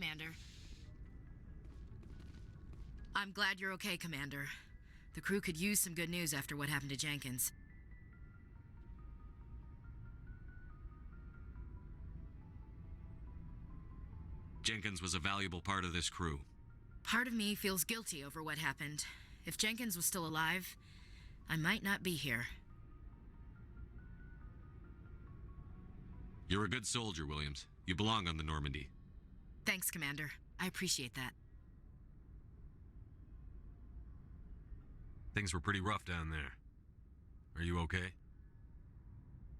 Commander. I'm glad you're okay, Commander. The crew could use some good news after what happened to Jenkins. Jenkins was a valuable part of this crew. Part of me feels guilty over what happened. If Jenkins was still alive, I might not be here. You're a good soldier, Williams. You belong on the Normandy. Thanks, Commander. I appreciate that. Things were pretty rough down there. Are you okay?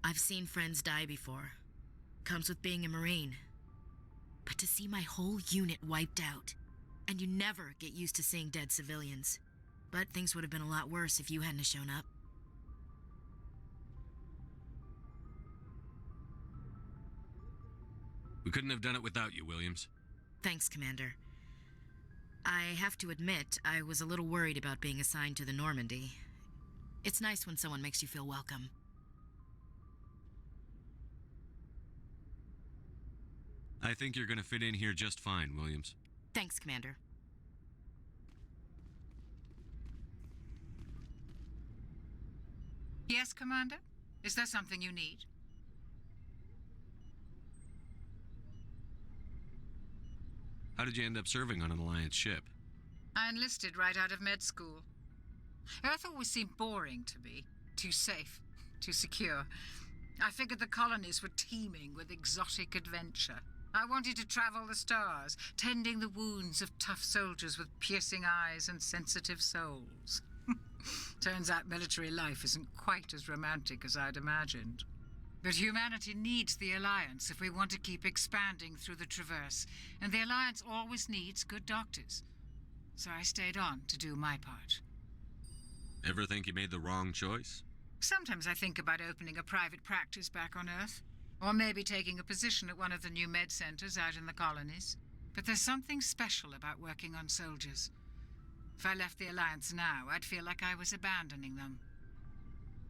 I've seen friends die before. Comes with being a Marine. But to see my whole unit wiped out, and you never get used to seeing dead civilians. But things would have been a lot worse if you hadn't shown up. We couldn't have done it without you, Williams. Thanks, Commander. I have to admit, I was a little worried about being assigned to the Normandy. It's nice when someone makes you feel welcome. I think you're gonna fit in here just fine, Williams. Thanks, Commander. Yes, Commander? Is there something you need? How did you end up serving on an Alliance ship? I enlisted right out of med school. Earth always seemed boring to me. Too safe, too secure. I figured the colonies were teeming with exotic adventure. I wanted to travel the stars, tending the wounds of tough soldiers with piercing eyes and sensitive souls. Turns out military life isn't quite as romantic as I'd imagined. But humanity needs the Alliance if we want to keep expanding through the Traverse, and the Alliance always needs good doctors. So I stayed on to do my part. Ever think you made the wrong choice? Sometimes I think about opening a private practice back on Earth, or maybe taking a position at one of the new med centers out in the colonies. But there's something special about working on soldiers. If I left the Alliance now, I'd feel like I was abandoning them.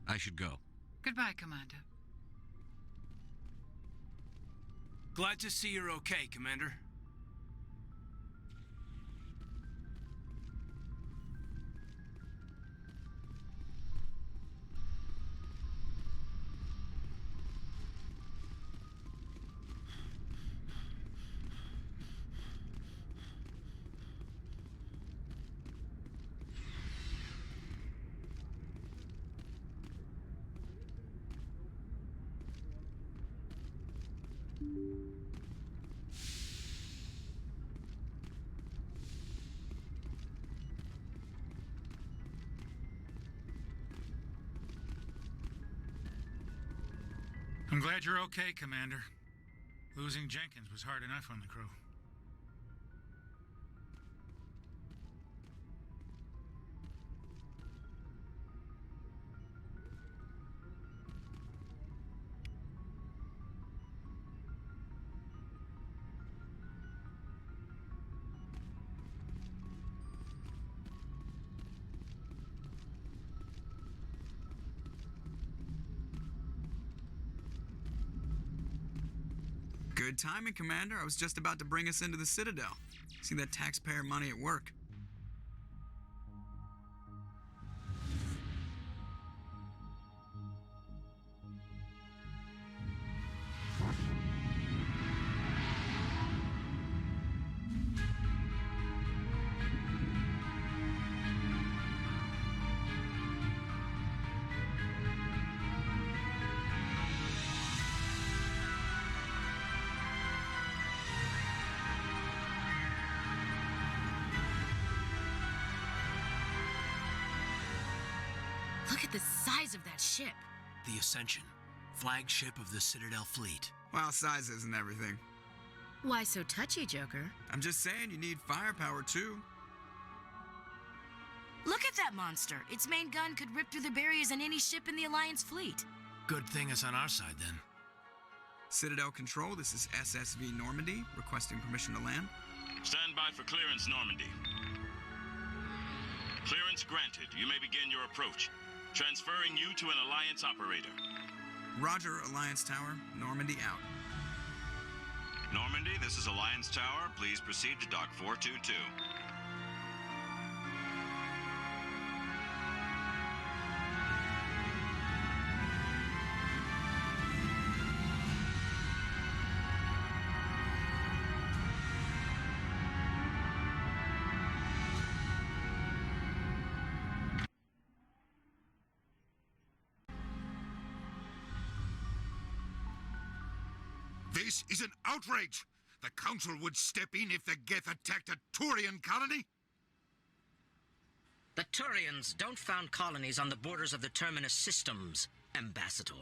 I should go. Goodbye, Commander. Glad to see you're okay, Commander. I'm glad you're okay, Commander. Losing Jenkins was hard enough on the crew. Good timing, Commander. I was just about to bring us into the Citadel. See that taxpayer money at work. Look at the size of that ship. The Ascension, flagship of the Citadel fleet. Well, size isn't everything. Why so touchy, Joker? I'm just saying you need firepower, too. Look at that monster. Its main gun could rip through the barriers in any ship in the Alliance fleet. Good thing it's on our side, then. Citadel Control, this is SSV Normandy, requesting permission to land. Stand by for clearance, Normandy. Clearance granted. You may begin your approach. Transferring you to an Alliance operator. Roger, Alliance Tower, Normandy out. Normandy, this is Alliance Tower. Please proceed to Dock 422. This is an outrage! The Council would step in if the Geth attacked a Turian colony? The Turians don't found colonies on the borders of the Terminus systems, Ambassador.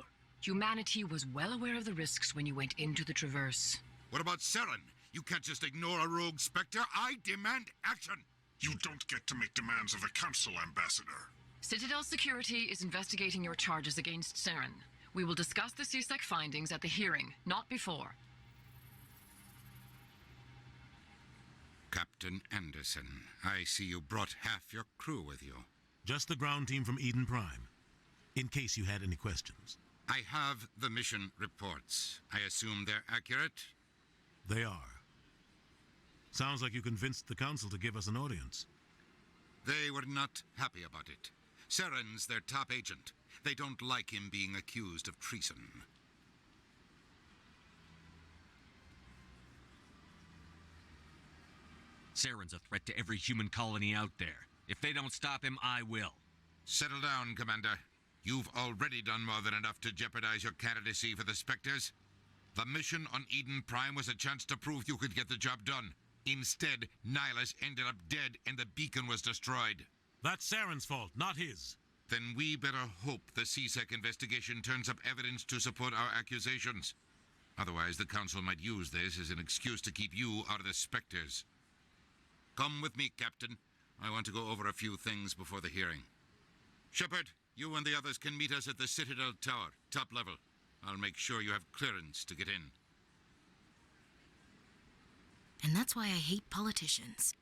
Humanity was well aware of the risks when you went into the Traverse. What about Seren? You can't just ignore a rogue Spectre. I demand action! You don't get to make demands of the Council, Ambassador. Citadel Security is investigating your charges against Seren. We will discuss the CSEC findings at the hearing, not before. Captain Anderson, I see you brought half your crew with you. Just the ground team from Eden Prime, in case you had any questions. I have the mission reports. I assume they're accurate? They are. Sounds like you convinced the Council to give us an audience. They were not happy about it. Seren's their top agent. They don't like him being accused of treason. Seren's a threat to every human colony out there. If they don't stop him, I will. Settle down, Commander. You've already done more than enough to jeopardize your candidacy for the Spectres. The mission on Eden Prime was a chance to prove you could get the job done. Instead, Nihilus ended up dead and the beacon was destroyed. That's Seren's fault, not his. Then we better hope the CSEC investigation turns up evidence to support our accusations. Otherwise, the Council might use this as an excuse to keep you out of the Spectres. Come with me, Captain. I want to go over a few things before the hearing. Shepard, you and the others can meet us at the Citadel Tower, top level. I'll make sure you have clearance to get in. And that's why I hate politicians.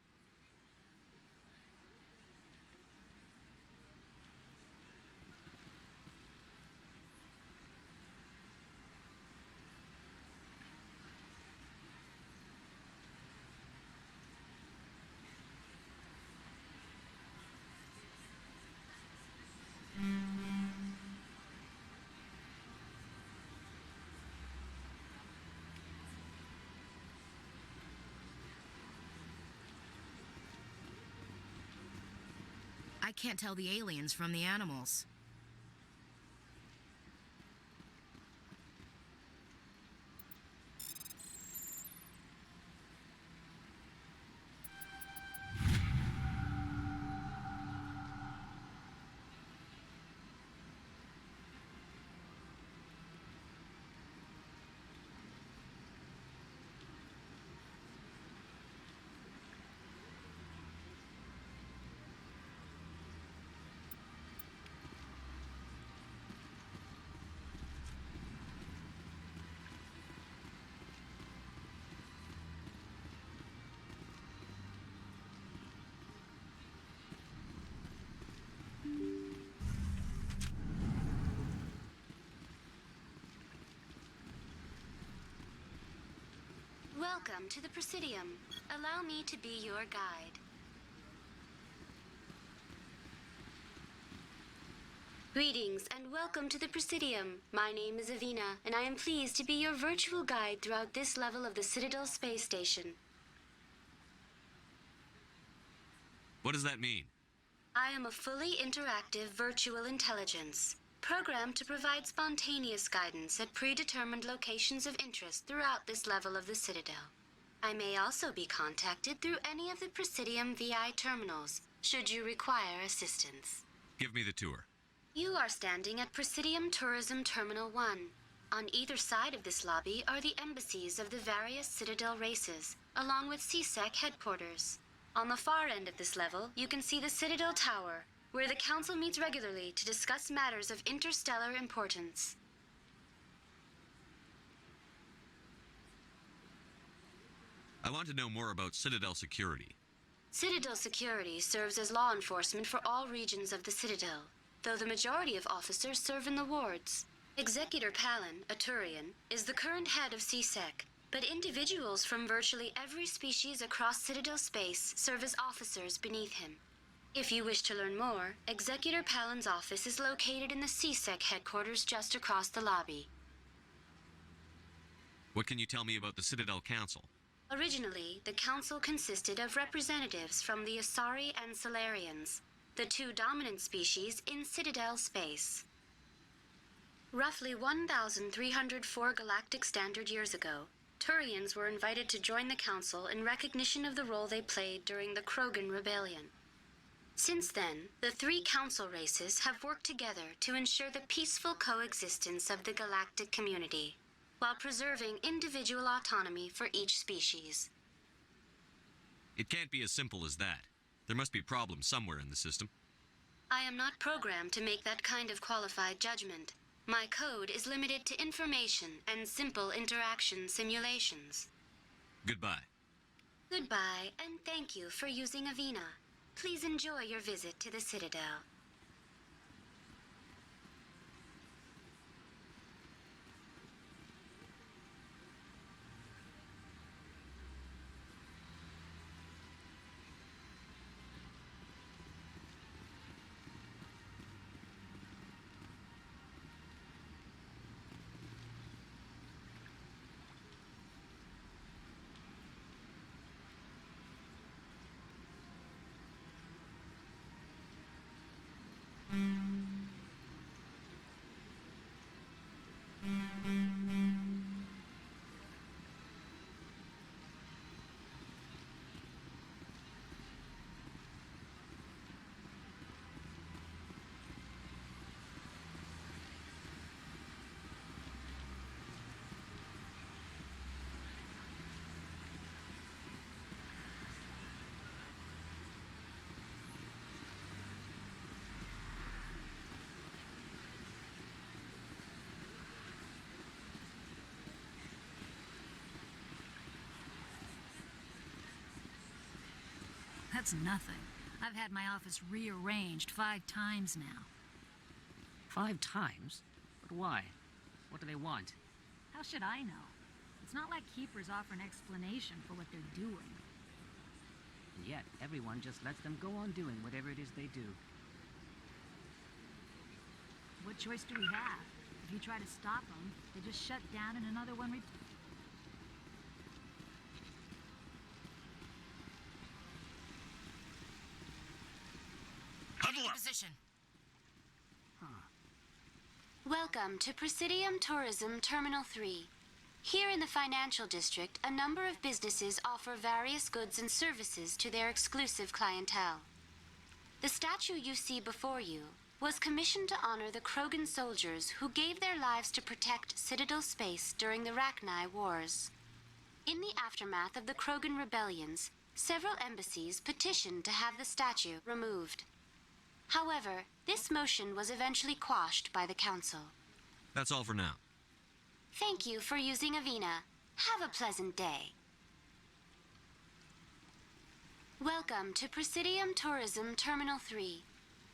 I can't tell the aliens from the animals. Welcome to the Presidium. Allow me to be your guide. Greetings and welcome to the Presidium. My name is Avina, and I am pleased to be your virtual guide throughout this level of the Citadel Space Station. What does that mean? I am a fully interactive virtual intelligence, programmed to provide spontaneous guidance at predetermined locations of interest throughout this level of the Citadel. I may also be contacted through any of the Presidium VI terminals, should you require assistance. Give me the tour. You are standing at Presidium Tourism Terminal 1. On either side of this lobby are the embassies of the various Citadel races, along with CSEC headquarters. On the far end of this level, you can see the Citadel Tower, where the Council meets regularly to discuss matters of interstellar importance. I want to know more about Citadel security. Citadel security serves as law enforcement for all regions of the Citadel, though the majority of officers serve in the wards. Executor Palin, a Turian, is the current head of CSEC. but individuals from virtually every species across Citadel space serve as officers beneath him. If you wish to learn more, Executor Pallen's office is located in the CSEC headquarters just across the lobby. What can you tell me about the Citadel Council? Originally, the council consisted of representatives from the Asari and Solarians, the two dominant species in Citadel space. Roughly 1,304 galactic standard years ago, Turians were invited to join the council in recognition of the role they played during the Krogan Rebellion. Since then, the three council races have worked together to ensure the peaceful coexistence of the galactic community, while preserving individual autonomy for each species. It can't be as simple as that. There must be problems somewhere in the system. I am not programmed to make that kind of qualified judgment. My code is limited to information and simple interaction simulations. Goodbye. Goodbye, and thank you for using Avina. Please enjoy your visit to the Citadel. That's nothing. I've had my office rearranged 5 times now. 5 times? But why? What do they want? How should I know? It's not like keepers offer an explanation for what they're doing. And yet, everyone just lets them go on doing whatever it is they do. What choice do we have? If you try to stop them, they just shut down and another one Huddle up! Position. Welcome to Presidium Tourism Terminal 3. Here in the financial district, a number of businesses offer various goods and services to their exclusive clientele. The statue you see before you was commissioned to honor the Krogan soldiers who gave their lives to protect Citadel space during the Rachni Wars. In the aftermath of the Krogan rebellions, several embassies petitioned to have the statue removed. However, this motion was eventually quashed by the council. That's all for now. Thank you for using Avina. Have a pleasant day. Welcome to Presidium Tourism Terminal 3.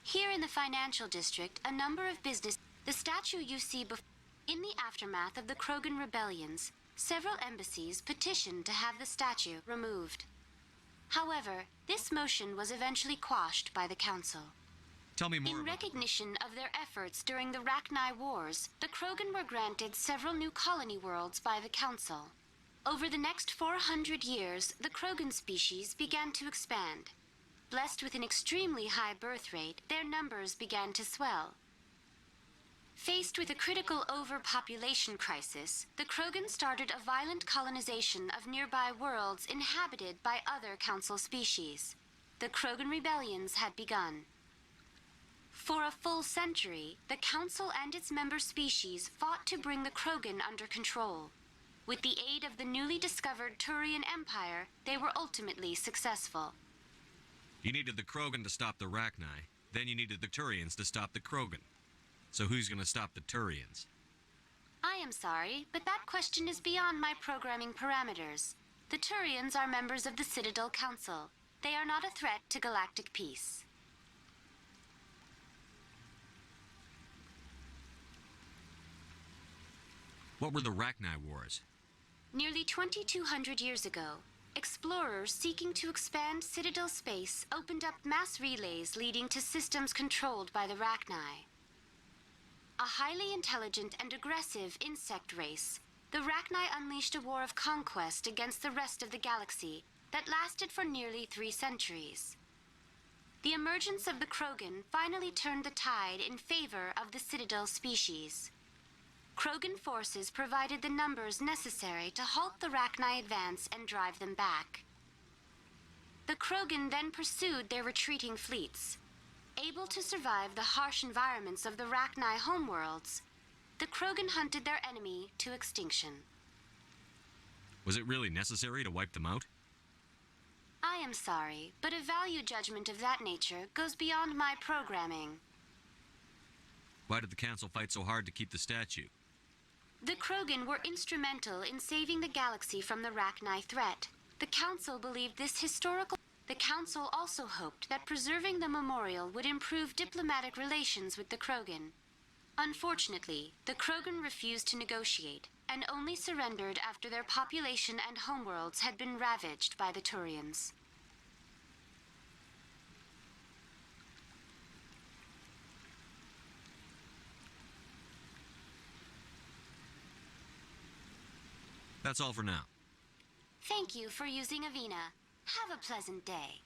Here in the financial district, a number of business... The statue you see before... In the aftermath of the Krogan rebellions, several embassies petitioned to have the statue removed. However, this motion was eventually quashed by the council. Tell me more In recognition of their efforts during the Rachni Wars, the Krogan were granted several new colony worlds by the Council. Over the next 400 years, the Krogan species began to expand. Blessed with an extremely high birth rate, their numbers began to swell. Faced with a critical overpopulation crisis, the Krogan started a violent colonization of nearby worlds inhabited by other Council species. The Krogan rebellions had begun. For a full century, the Council and its member species fought to bring the Krogan under control. With the aid of the newly discovered Turian Empire, they were ultimately successful. You needed the Krogan to stop the Rachni, then you needed the Turians to stop the Krogan. So who's going to stop the Turians? I am sorry, but that question is beyond my programming parameters. The Turians are members of the Citadel Council. They are not a threat to galactic peace. What were the Rachni Wars? Nearly 2,200 years ago, explorers seeking to expand Citadel space opened up mass relays leading to systems controlled by the Rachni. A highly intelligent and aggressive insect race, the Rachni unleashed a war of conquest against the rest of the galaxy that lasted for nearly 3 centuries. The emergence of the Krogan finally turned the tide in favor of the Citadel species. Krogan forces provided the numbers necessary to halt the Rachni advance and drive them back. The Krogan then pursued their retreating fleets. Able to survive the harsh environments of the Rachni homeworlds, the Krogan hunted their enemy to extinction. Was it really necessary to wipe them out? I am sorry, but a value judgment of that nature goes beyond my programming. Why did the Council fight so hard to keep the statue? The Krogan were instrumental in saving the galaxy from the Rachni threat. The Council believed this historical... The Council also hoped that preserving the memorial would improve diplomatic relations with the Krogan. Unfortunately, the Krogan refused to negotiate, and only surrendered after their population and homeworlds had been ravaged by the Turians. That's all for now. Thank you for using Avena. Have a pleasant day.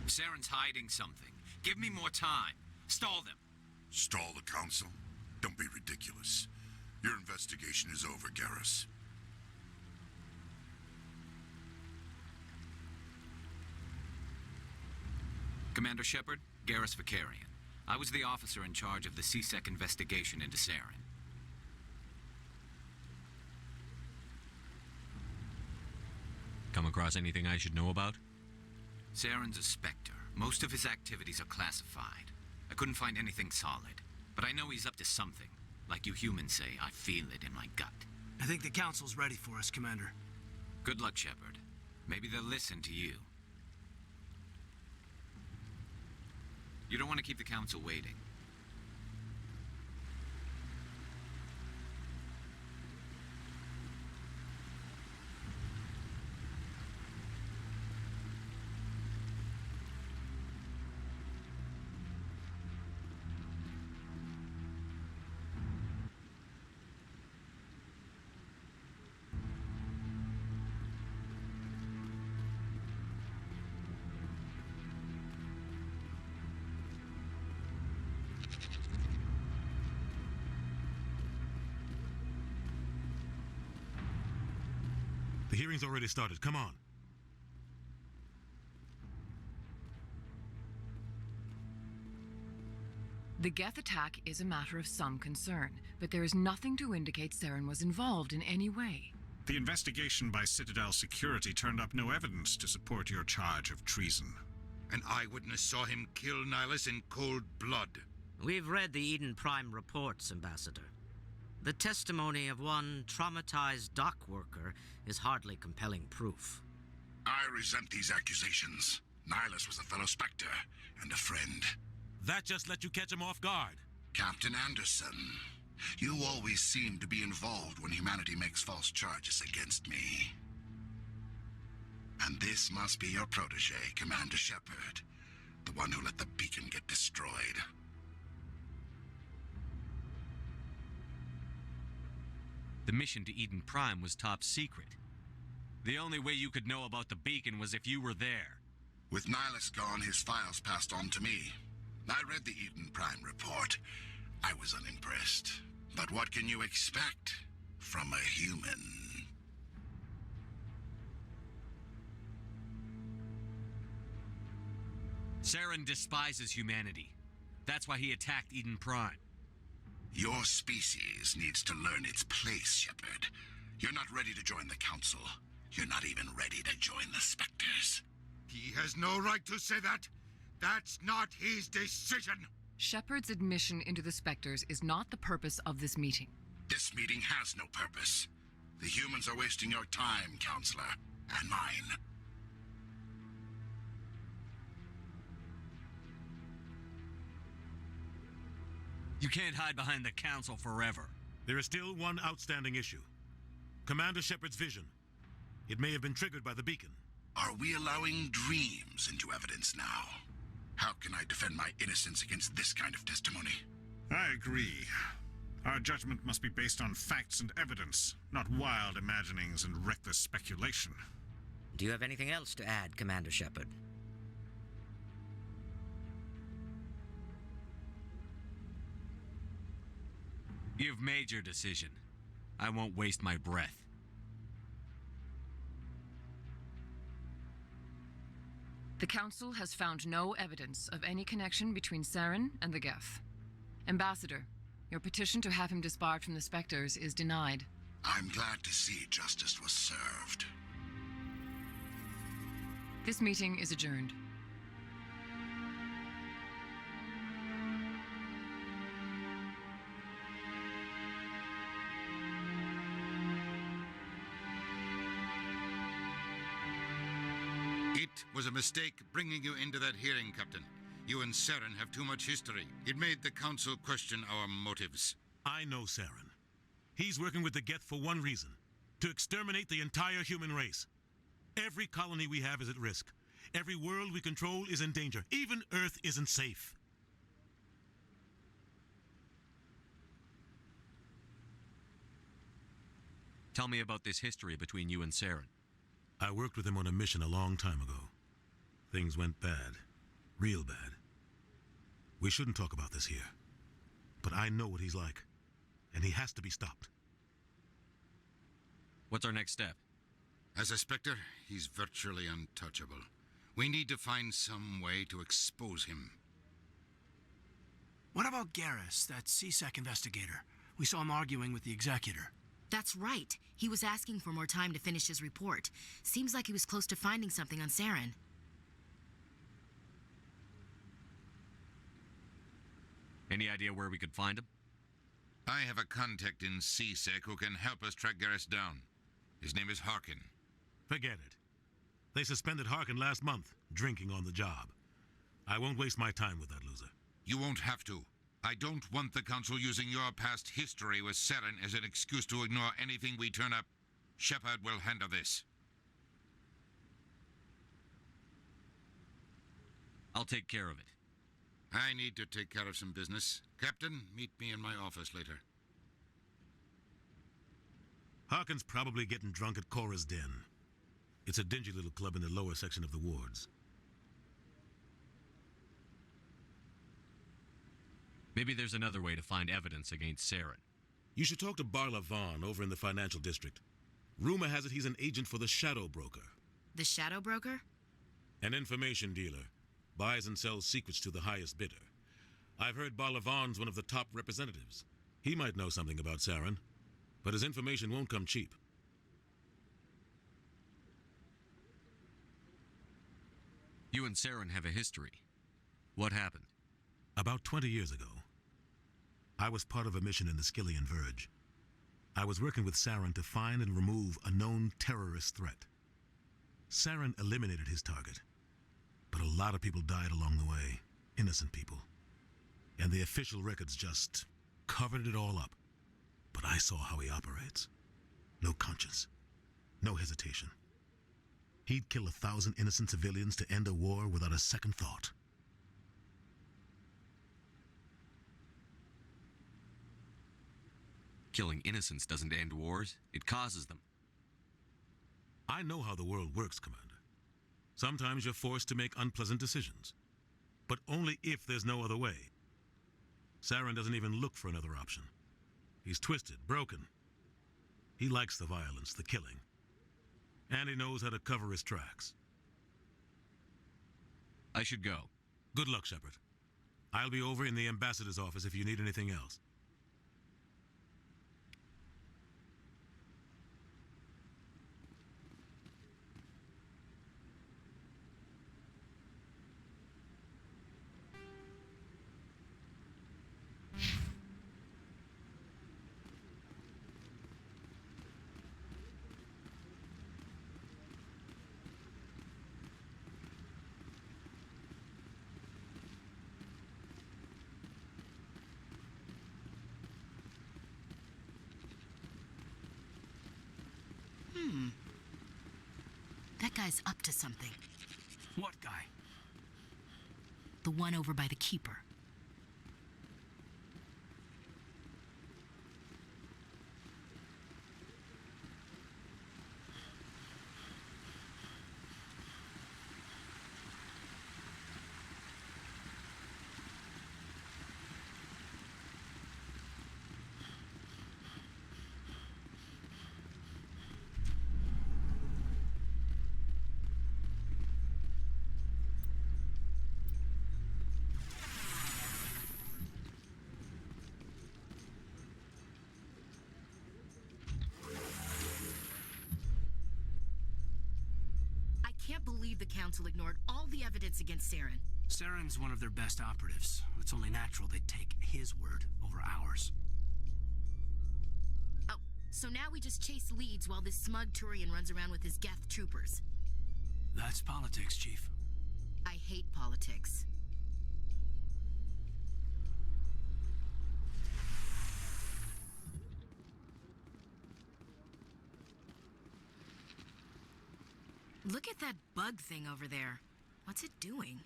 Saren's hiding something. Give me more time. Stall them. Stall the Council? Don't be ridiculous. Your investigation is over, Garrus. Commander Shepard, Garrus Vicarian. I was the officer in charge of the CSEC investigation into Saren. Come across anything I should know about? Saren's a Spectre. Most of his activities are classified. I couldn't find anything solid. But I know he's up to something. Like you humans say, I feel it in my gut. I think the Council's ready for us, Commander. Good luck, Shepard. Maybe they'll listen to you. You don't want to keep the Council waiting. The hearing's already started. Come on. The Geth attack is a matter of some concern, but there is nothing to indicate Saren was involved in any way. The investigation by Citadel Security turned up no evidence to support your charge of treason. An eyewitness saw him kill Nihilus in cold blood. We've read the Eden Prime reports, Ambassador. The testimony of one traumatized dock worker is hardly compelling proof. I resent these accusations. Nihilus was a fellow Spectre and a friend. That just let you catch him off guard. Captain Anderson, you always seem to be involved when humanity makes false charges against me. And this must be your protege, Commander Shepard, the one who let the beacon get destroyed. The mission to Eden Prime was top secret. The only way you could know about the beacon was if you were there. With Nihilus gone, his files passed on to me. I read the Eden Prime report. I was unimpressed. But what can you expect from a human? Saren despises humanity. That's why he attacked Eden Prime. Your species needs to learn its place, Shepard. You're not ready to join the Council. You're not even ready to join the Spectres. He has no right to say that. That's not his decision. Shepard's admission into the Spectres is not the purpose of this meeting. This meeting has no purpose. The humans are wasting your time, Counselor, and mine. You can't hide behind the Council forever. There is still one outstanding issue. Commander Shepard's vision. It may have been triggered by the beacon. Are we allowing dreams into evidence now? How can I defend my innocence against this kind of testimony? I agree. Our judgment must be based on facts and evidence, not wild imaginings and reckless speculation. Do you have anything else to add, Commander Shepard? You've made your decision. I won't waste my breath. The Council has found no evidence of any connection between Saren and the Geth. Ambassador, your petition to have him disbarred from the Spectres is denied. I'm glad to see justice was served. This meeting is adjourned. It was a mistake bringing you into that hearing, Captain. You and Saren have too much history. It made the Council question our motives. I know Saren. He's working with the Geth for one reason: to exterminate the entire human race. Every colony we have is at risk. Every world we control is in danger. Even Earth isn't safe. Tell me about this history between you and Saren. I worked with him on a mission a long time ago. Things went bad. Real bad. We shouldn't talk about this here. But I know what he's like. And he has to be stopped. What's our next step? As a Spectre, he's virtually untouchable. We need to find some way to expose him. What about Garrus, that CSEC investigator? We saw him arguing with the executor. That's right. He was asking for more time to finish his report. Seems like he was close to finding something on Saren. Any idea where we could find him? I have a contact in CSEC who can help us track Garrus down. His name is Harkin. Forget it. They suspended Harkin last month, drinking on the job. I won't waste my time with that loser. You won't have to. I don't want the Council using your past history with Saren as an excuse to ignore anything we turn up. Shepard will handle this. I'll take care of it. I need to take care of some business. Captain, meet me in my office later. Harkin's probably getting drunk at Cora's Den. It's a dingy little club in the lower section of the wards. Maybe there's another way to find evidence against Saren. You should talk to Barla Vaughn over in the financial district. Rumor has it he's an agent for the Shadow Broker. The Shadow Broker? An information dealer. Buys and sells secrets to the highest bidder. I've heard Barla Vaughn's one of the top representatives. He might know something about Saren, but his information won't come cheap. You and Saren have a history. What happened? About 20 years ago, I was part of a mission in the Skillian Verge. I was working with Saren to find and remove a known terrorist threat. Saren eliminated his target, but a lot of people died along the way, innocent people. And the official records just covered it all up. But I saw how he operates. No conscience, no hesitation. He'd kill 1,000 innocent civilians to end a war without a second thought. Killing innocents doesn't end wars, it causes them. I know how the world works, Commander. Sometimes you're forced to make unpleasant decisions, but only if there's no other way. Saren doesn't even look for another option. He's twisted, broken. He likes the violence, the killing, and he knows how to cover his tracks. I should go. Good luck, Shepard. I'll be over in the ambassador's office if you need anything else. That guy's up to something. What guy? The one over by the keeper. I can't believe the Council ignored all the evidence against Saren. Saren's one of their best operatives. It's only natural they'd take his word over ours. Oh, so now we just chase leads while this smug Turian runs around with his Geth troopers. That's politics, Chief. I hate politics. Look at that bug thing over there. What's it doing?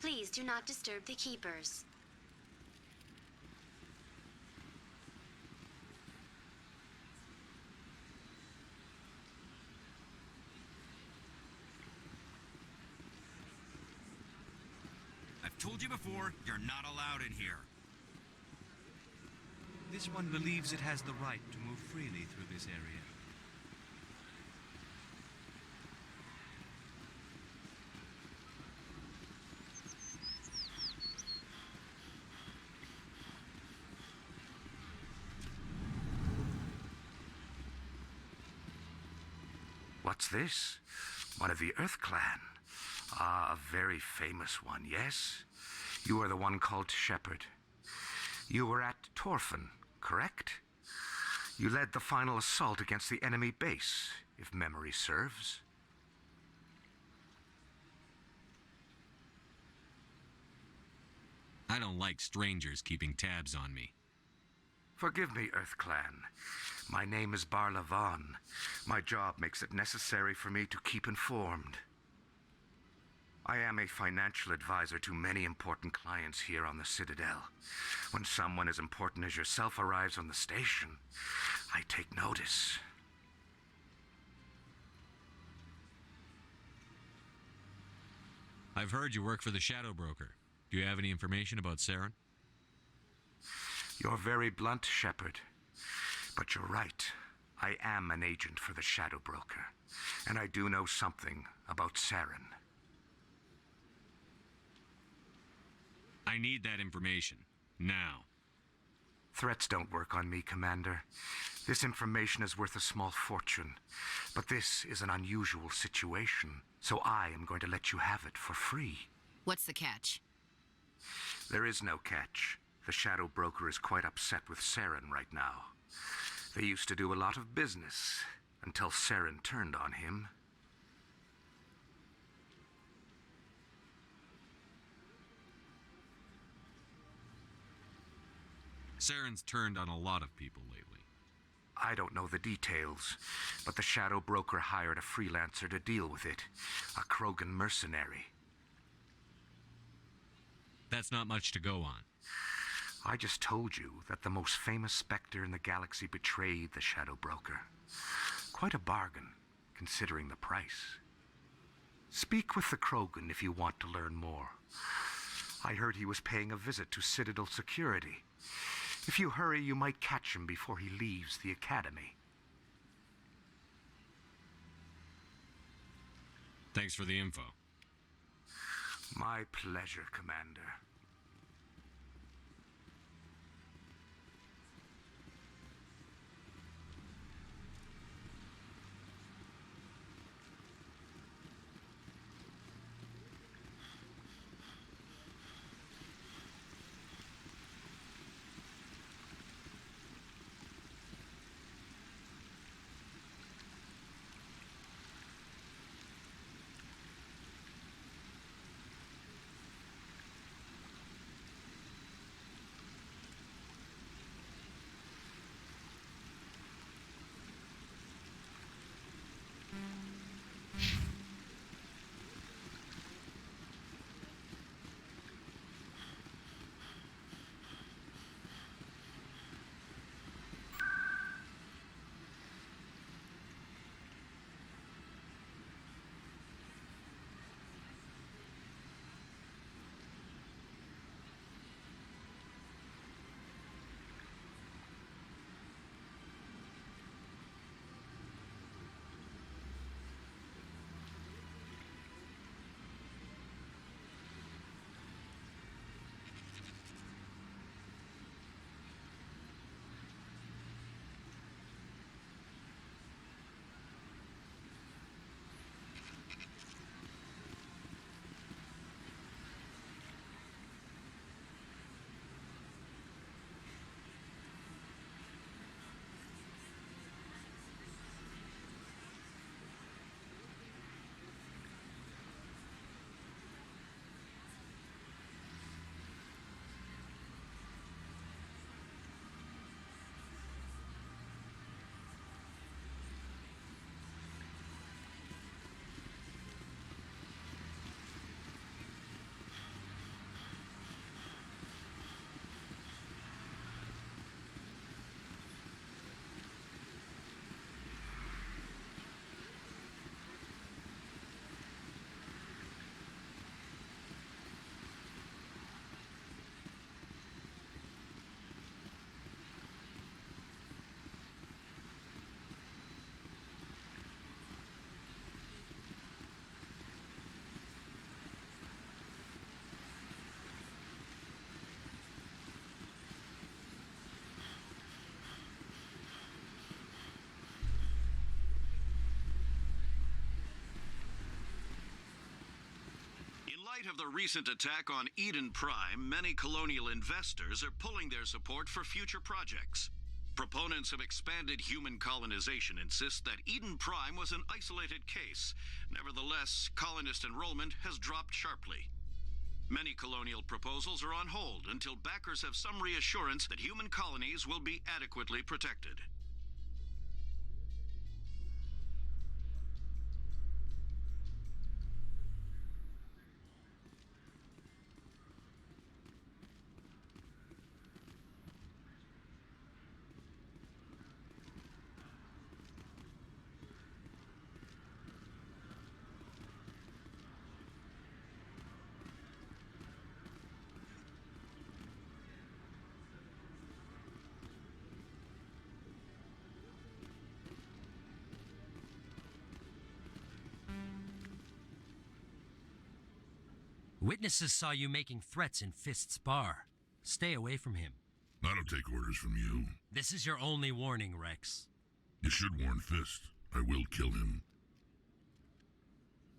Please do not disturb the keepers. I've told you before, you're not allowed in here. This one believes it has the right to move freely through this area. What's this? One of the Earth Clan. Ah, a very famous one, yes? You are the one called Shepard. You were at Torfan, correct? You led the final assault against the enemy base, if memory serves. I don't like strangers keeping tabs on me. Forgive me, Earth Clan. My name is Barla Vaughn. My job makes it necessary for me to keep informed. I am a financial advisor to many important clients here on the Citadel. When someone as important as yourself arrives on the station, I take notice. I've heard you work for the Shadow Broker. Do you have any information about Saren? You're very blunt, Shepard. But you're right. I am an agent for the Shadow Broker, and I do know something about Saren. I need that information. Now. Threats don't work on me, Commander. This information is worth a small fortune. But this is an unusual situation, so I am going to let you have it for free. What's the catch? There is no catch. The Shadow Broker is quite upset with Saren right now. They used to do a lot of business until Saren turned on him. Saren's turned on a lot of people lately. I don't know the details, but the shadow broker hired a freelancer to deal with it. A Krogan mercenary. That's not much to go on. I just told you that the most famous specter in the galaxy betrayed the shadow broker. Quite a bargain, considering the price. Speak with the Krogan if you want to learn more. I heard he was paying a visit to Citadel security. If you hurry, you might catch him before he leaves the academy. Thanks for the info. My pleasure, Commander. In light of the recent attack on Eden Prime, many colonial investors are pulling their support for future projects. Proponents of expanded human colonization insist that Eden Prime was an isolated case. Nevertheless, colonist enrollment has dropped sharply. Many colonial proposals are on hold until backers have some reassurance that human colonies will be adequately protected. Witnesses saw you making threats in Fist's bar. Stay away from him. I don't take orders from you. This is your only warning, Rex. You should warn Fist. I will kill him.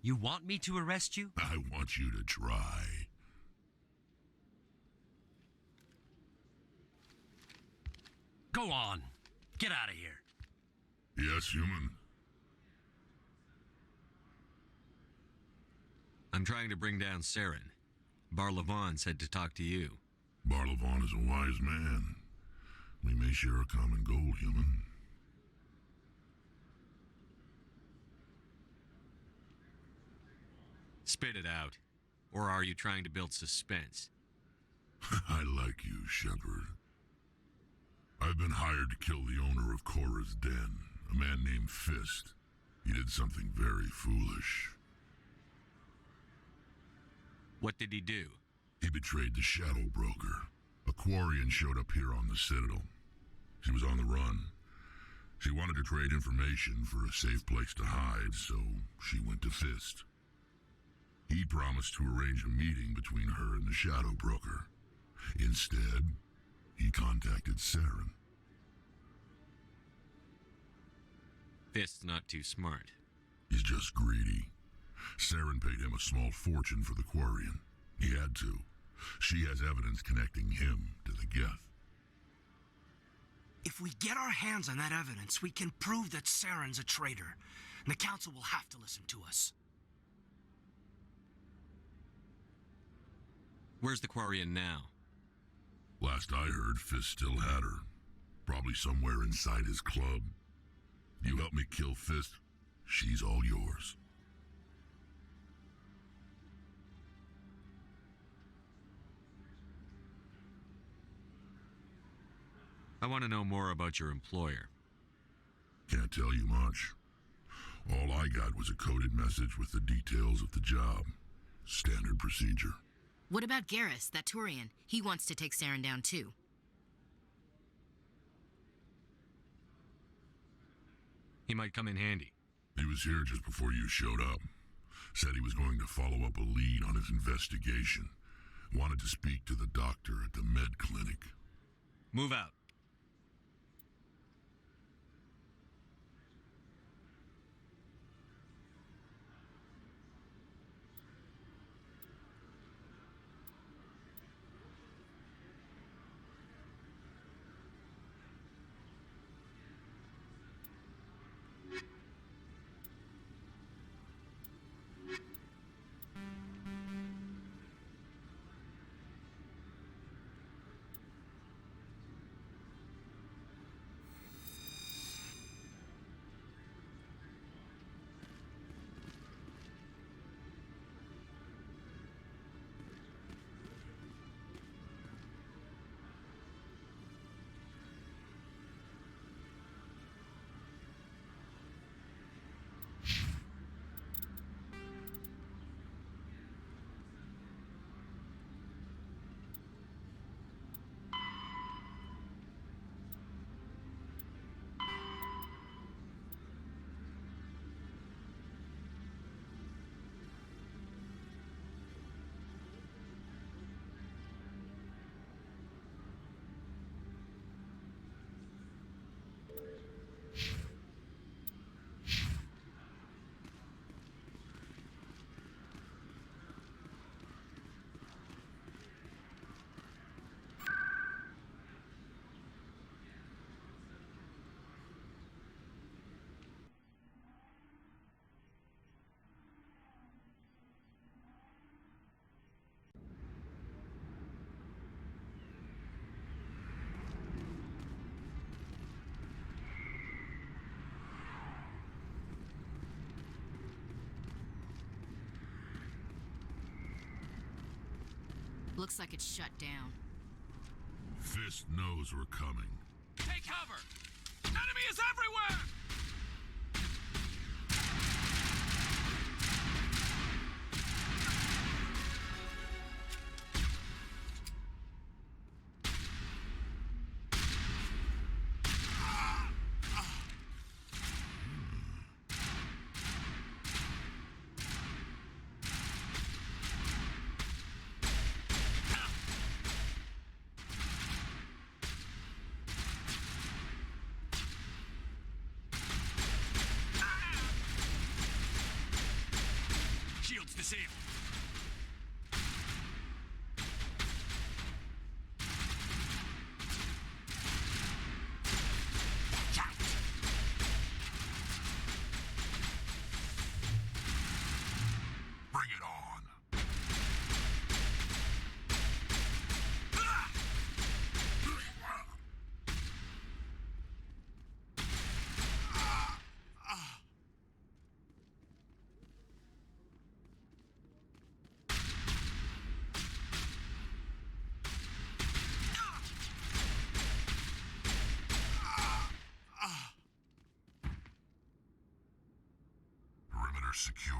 You want me to arrest you? I want you to try. Go on. Get out of here. Yes, human. I'm trying to bring down Saren. Barlavon said to talk to you. Barlavon is a wise man. We may share a common goal, human. Spit it out. Or are you trying to build suspense? I like you, Shepard. I've been hired to kill the owner of Cora's Den, a man named Fist. He did something very foolish. What did he do? He betrayed the Shadow Broker. A Quarian showed up here on the Citadel. She was on the run. She wanted to trade information for a safe place to hide, so she went to Fist. He promised to arrange a meeting between her and the Shadow Broker. Instead, he contacted Saren. Fist's not too smart. He's just greedy. Saren paid him a small fortune for the Quarian. He had to. She has evidence connecting him to the Geth. If we get our hands on that evidence, we can prove that Saren's a traitor, and the Council will have to listen to us. Where's the Quarian now? Last I heard, Fist still had her. Probably somewhere inside his club. You help me kill Fist, she's all yours. I want to know more about your employer. Can't tell you much. All I got was a coded message with the details of the job. Standard procedure. What about Garrus, that Turian? He wants to take Saren down too. He might come in handy. He was here just before you showed up. Said he was going to follow up a lead on his investigation. Wanted to speak to the doctor at the med clinic. Move out. Looks like it's shut down. Fist knows we're coming. Take cover! Enemy is everywhere! Shields disabled. secured.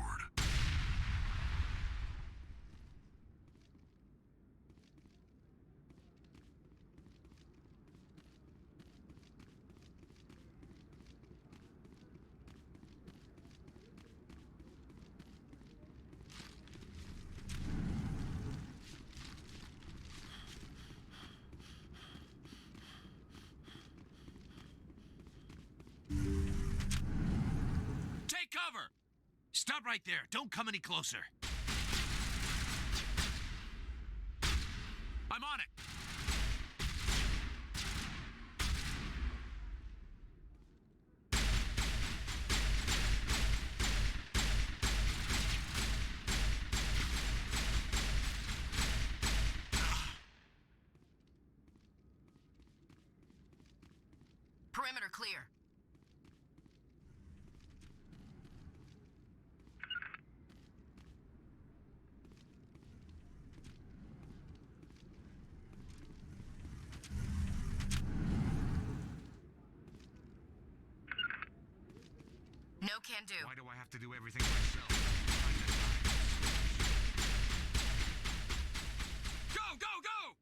Take cover! Stop right there. Don't come any closer. I'm on it. Perimeter clear. No can do. Why do I have to do everything myself? Go, go, go!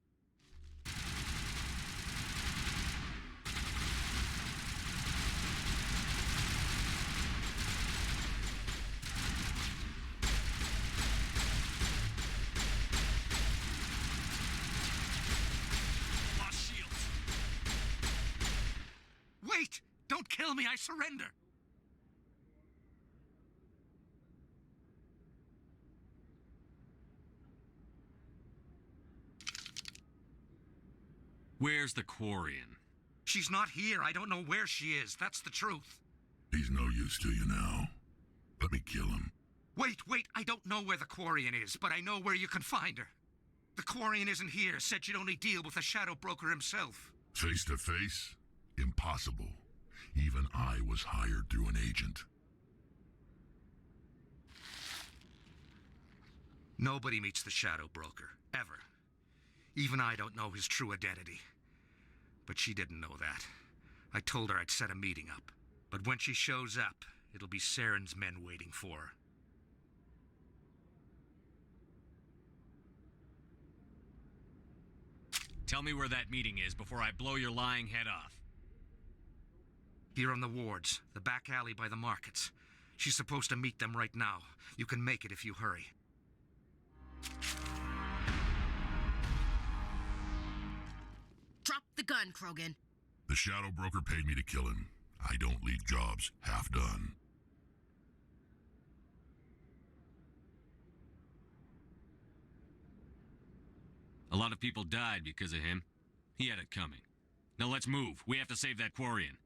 Lost shields. Wait! Don't kill me, I surrender! Where's the Quarian? She's not here. I don't know where she is. That's the truth. He's no use to you now. Let me kill him. Wait, I don't know where the Quarian is, but I know where you can find her. The Quarian isn't here. Said she'd only deal with the Shadow Broker himself. Face to face? Impossible. Even I was hired through an agent. Nobody meets the Shadow Broker, ever. Even I don't know his true identity. But she didn't know that. I told her I'd set a meeting up. But when she shows up, it'll be Saren's men waiting for her. Tell me where that meeting is before I blow your lying head off. Here on the wards, the back alley by the markets. She's supposed to meet them right now. You can make it if you hurry. Drop the gun, Krogan. The Shadow Broker paid me to kill him. I don't leave jobs half done. A lot of people died because of him. He had it coming. Now let's move. We have to save that Quarian.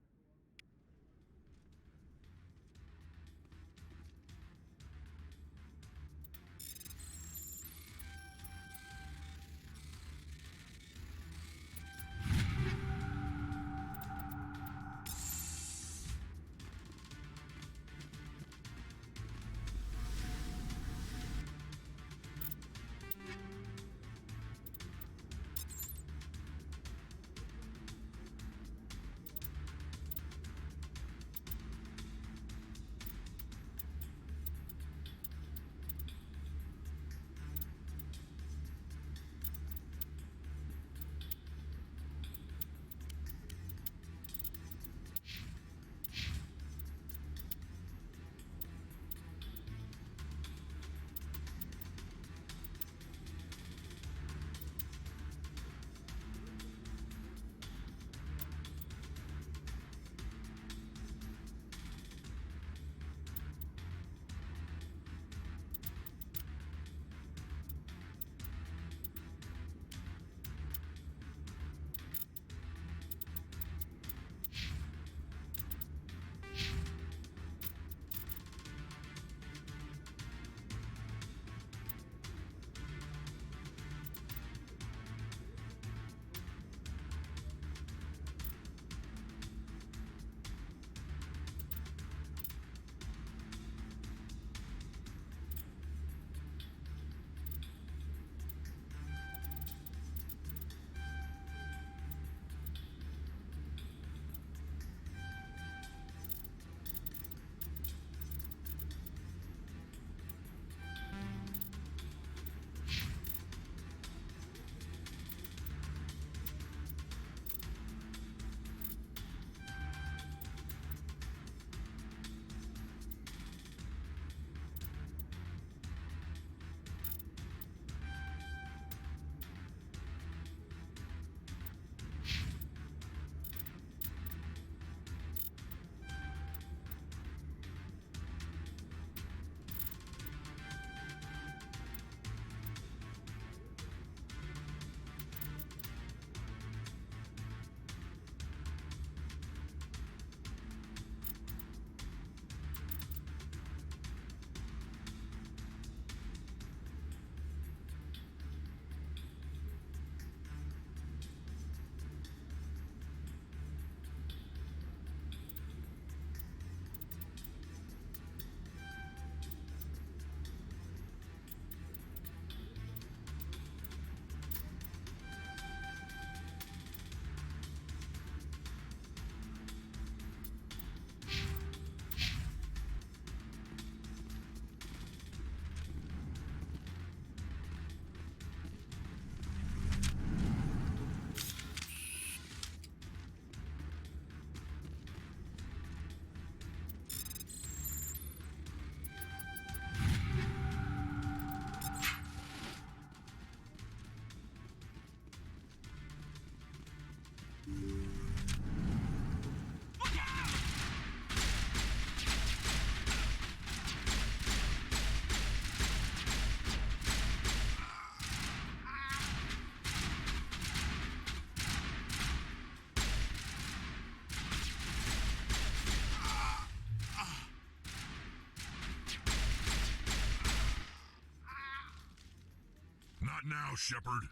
Not now, Shepard.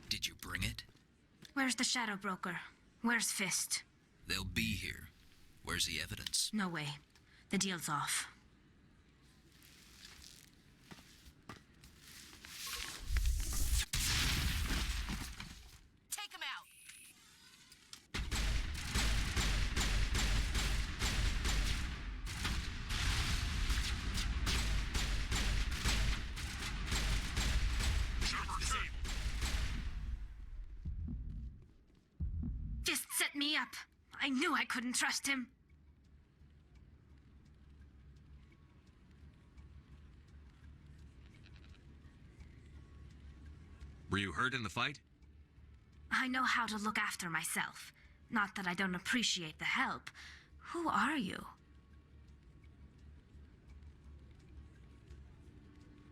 Did you bring it? Where's the Shadow Broker? Where's Fist? They'll be here. Where's the evidence? No way. The deal's off. Take him out! Fist set me up. I knew I couldn't trust him. Were you hurt in the fight? I know how to look after myself. Not that I don't appreciate the help. Who are you?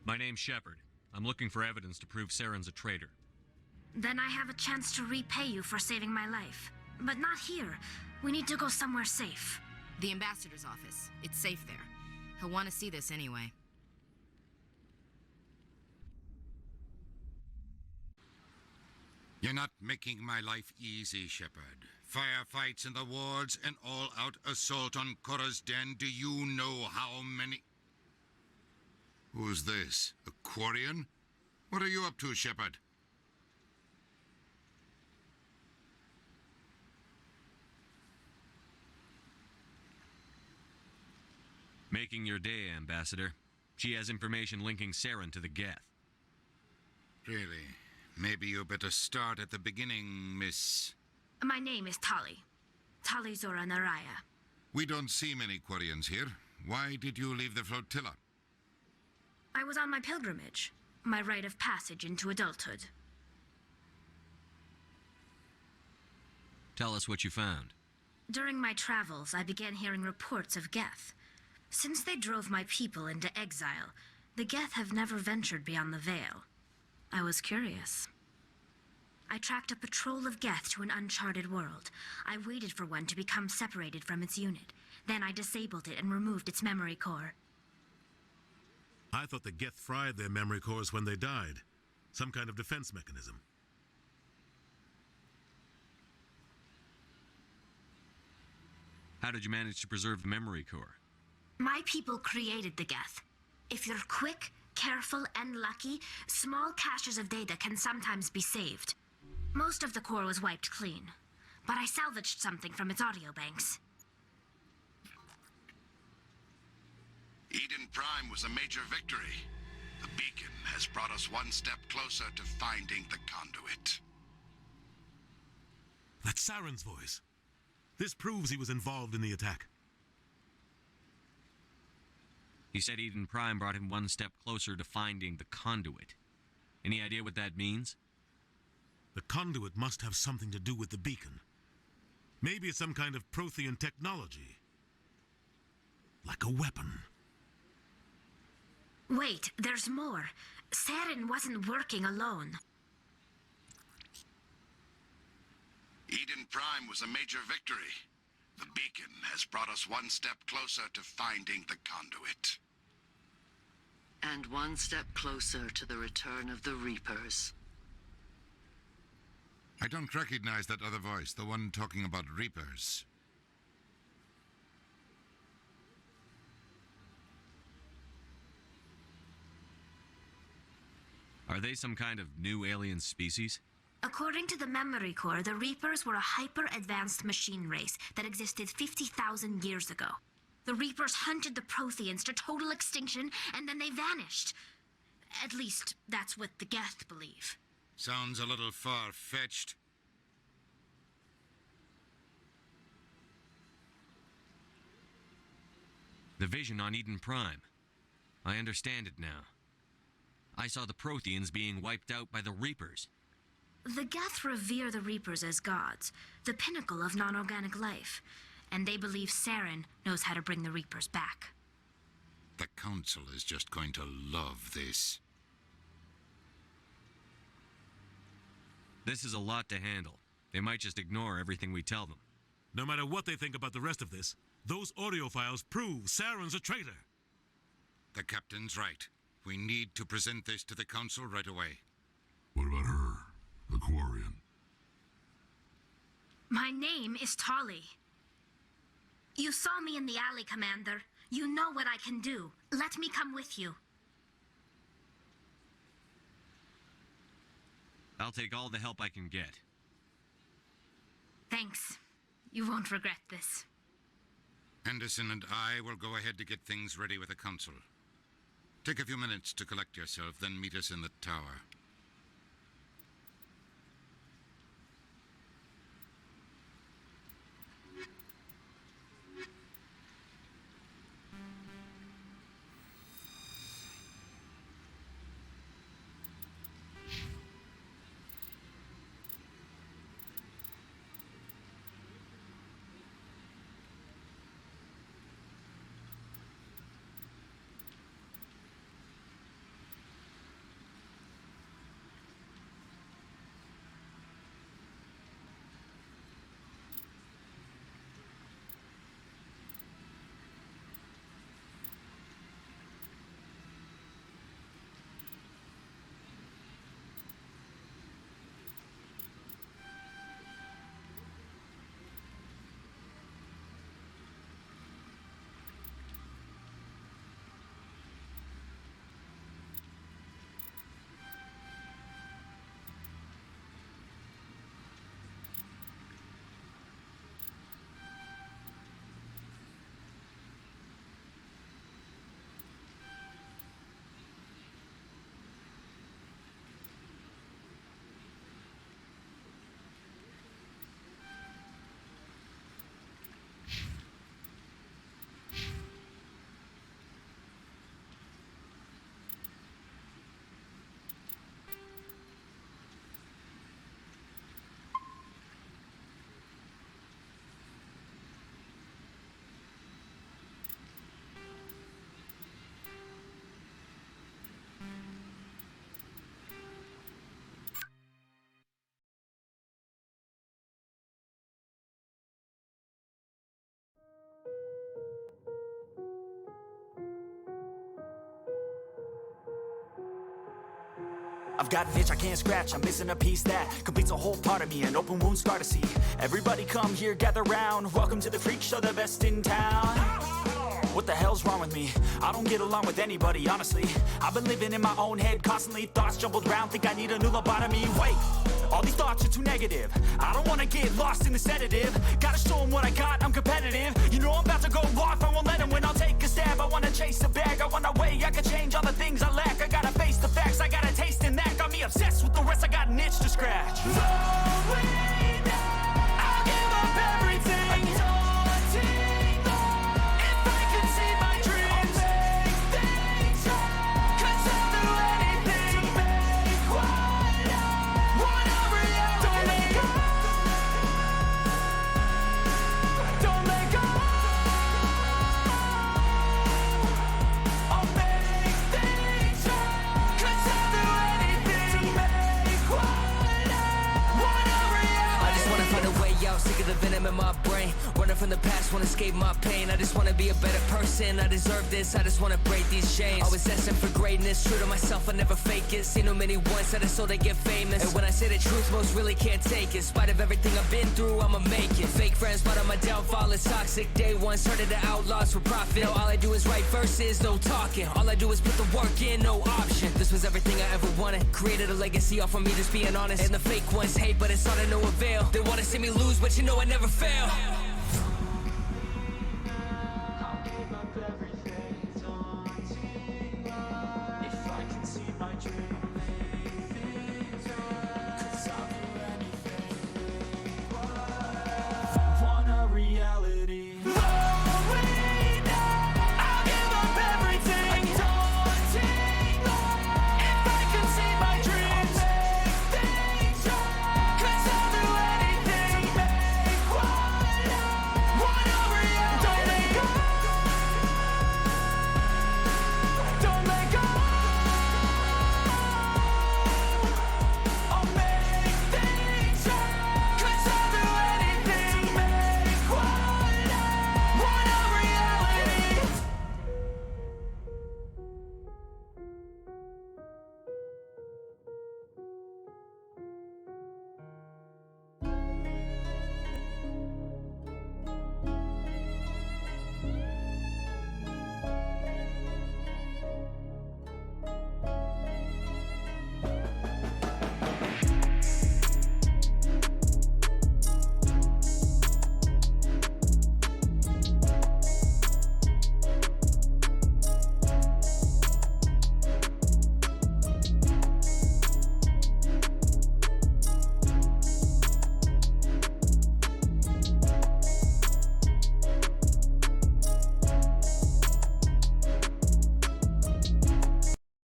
My name's Shepard. I'm looking for evidence to prove Saren's a traitor. Then I have a chance to repay you for saving my life. But not here. We need to go somewhere safe. The ambassador's office. It's safe there. He'll want to see this anyway. You're not making my life easy, Shepard. Firefights in the wards, an all-out assault on Korra's den. Do you know how many... Who's this? A Quarian? What are you up to, Shepard? Making your day, Ambassador. She has information linking Saren to the Geth. Really? Maybe you better start at the beginning, Miss... My name is Tali. Tali Zora Naraya. We don't see many Quarians here. Why did you leave the flotilla? I was on my pilgrimage. My rite of passage into adulthood. Tell us what you found. During my travels, I began hearing reports of Geth. Since they drove my people into exile, the Geth have never ventured beyond the Veil. I was curious. I tracked a patrol of Geth to an uncharted world. I waited for one to become separated from its unit. Then I disabled it and removed its memory core. I thought the Geth fried their memory cores when they died. Some kind of defense mechanism. How did you manage to preserve the memory core? My people created the Geth. If you're quick, careful, and lucky, small caches of data can sometimes be saved. Most of the core was wiped clean, but I salvaged something from its audio banks. Eden Prime was a major victory. The beacon has brought us one step closer to finding the conduit. That's Saren's voice. This proves he was involved in the attack. He said Eden Prime brought him one step closer to finding the conduit. Any idea what that means? The conduit must have something to do with the beacon. Maybe it's some kind of Prothean technology. Like a weapon. Wait, there's more. Saren wasn't working alone. Eden Prime was a major victory. The beacon has brought us one step closer to finding the conduit. And one step closer to the return of the Reapers. I don't recognize that other voice, the one talking about Reapers. Are they some kind of new alien species? According to the Memory Core, the Reapers were a hyper-advanced machine race that existed 50,000 years ago. The Reapers hunted the Protheans to total extinction, and then they vanished. At least, that's what the Geth believe. Sounds a little far-fetched. The vision on Eden Prime. I understand it now. I saw the Protheans being wiped out by the Reapers. The Geth revere the Reapers as gods, the pinnacle of non-organic life, and they believe Saren knows how to bring the Reapers back. The Council is just going to love this. This is a lot to handle. They might just ignore everything we tell them. No matter what they think about the rest of this, those audio files prove Saren's a traitor. The Captain's right. We need to present this to the Council right away. What about her, the Quarian? My name is Tali. You saw me in the alley, Commander. You know what I can do. Let me come with you. I'll take all the help I can get. Thanks. You won't regret this. Anderson and I will go ahead to get things ready with the Council. Take a few minutes to collect yourself, then meet us in the tower. I've got an itch I can't scratch, I'm missing a piece that completes a whole part of me, an open wound scar to see. Everybody come here, gather round, welcome to the freak show, the best in town. What the hell's wrong with me? I don't get along with anybody, honestly. I've been living in my own head constantly, thoughts jumbled round, think I need a new lobotomy. Wait, all these thoughts are too negative. I don't wanna get lost in the sedative. Gotta show them what I got, I'm competitive. You know I'm about to go off, I won't let them win, I'll take a stab. I wanna chase the bag, I wanna weigh, I can change all the things I lack. I gotta face the facts, I got a taste in that. Got me obsessed with the rest, I got an itch to scratch. I'll give up everything. If I could see my dreams, I'll make things right. 'Cause I'll do anything to make what I wanna reality. Don't let go. Don't let go. I'll make things right. 'Cause I'll do anything to make what I wanna reality. I just wanna find a way out, sick of the venom in my brain. Running running from the past, wanna escape my pain. I just wanna be a better person, I deserve this, I just wanna break these chains. Always destined for greatness, true to myself, I never fake it. Seen too many once that I so they get famous. And when I say the truth, most really can't take it. In spite of everything I've been through, I'ma make it. Fake friends, but on my downfall is toxic. Day one, started the outlaws for profit. Now all I do is write verses, no talking. All I do is put the work in, no option. This was everything I ever wanted. Created a legacy off of me just being honest. And the fake ones hate, but it's all to no avail. They wanna see me lose, but you know I never fail.